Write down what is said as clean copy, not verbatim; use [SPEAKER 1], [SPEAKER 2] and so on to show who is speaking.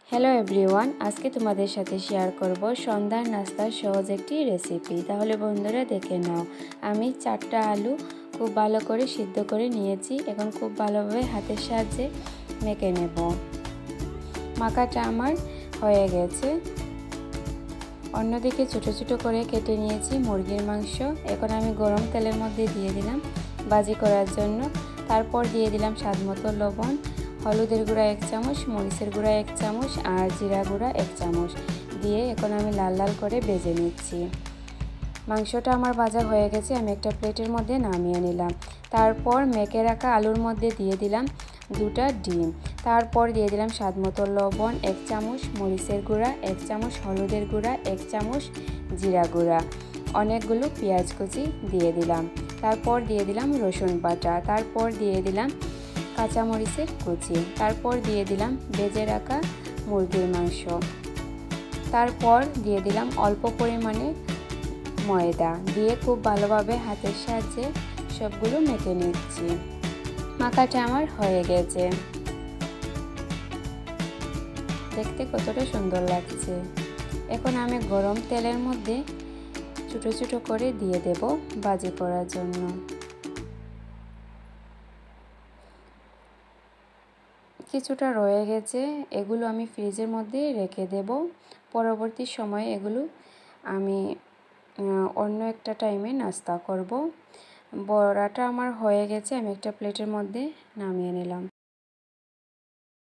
[SPEAKER 1] Hello everyone, আজকে তোমাদের সাথে শেয়ার করব সন্ধ্যার নাস্তার সহজ একটি রেসিপি। তাহলে বন্ধুরা দেখে নাও। আমি 4টা আলু খুব ভালো করে সিদ্ধ করে নিয়েছি। এখন খুব ভালোভাবে হাতের সাহায্যে মেখে নেব। মাখাটা আমার হয়ে গেছে। অন্যদিকে ছোট ছোট করে কেটে নিয়েছি মুরগির মাংস। এখন আমি গরম তেলের মধ্যে দিয়ে দিলাম ভাজি করার জন্য। তারপর দিয়ে দিলাম স্বাদমতো লবণ, হলুদের গুঁড়া 1 চামচ, মরিচের গুঁড়া 1 চামচ আর জিরা গুঁড়া 1 চামচ দিয়ে এখন আমি লাল লাল করে ভেজে নিচ্ছি। মাংসটা আমার ভাজা হয়ে গেছে। আমি একটা প্লেটের মধ্যে নামিয়ে নিলাম। তারপর মেখে রাখা আলুর মধ্যে দিয়ে দিলাম 2টা ডিম। তারপর দিয়ে দিলাম স্বাদমতো লবণ 1 চামচ, মরিচের গুঁড়া 1 চামচ, হলুদের গুঁড়া 1 চামচ, জিরা গুঁড়া, অনেকগুলো পেঁয়াজ কুচি দিয়ে দিলাম। তারপর দিয়ে দিলাম রসুন বাটা, তারপর দিয়ে দিলাম কাঁচামরিচের কুচি, তারপর দিয়ে দিলাম ভেজে রাখা মুরগির মাংস, তারপর দিয়ে দিলাম অল্প পরিমাণে ময়দা দিয়ে খুব ভালোভাবে হাতের সাহায্যে সবগুলো মেখে নিচ্ছি। মাখাটা আমার হয়ে গেছে। দেখতে কতটা সুন্দর লাগছে। এখন আমি গরম তেলের মধ্যে ছোট ছোট করে দিয়ে দেব ভাজি করার জন্য। কিছুটা রয়ে গেছে, এগুলো আমি ফ্রিজের মধ্যে রেখে দেব। পরবর্তী সময়ে এগুলো আমি অন্য একটা টাইমে নাস্তা করব। বড়াটা আমার হয়ে গেছে। আমি একটা প্লেটের মধ্যে নামিয়ে নিলাম।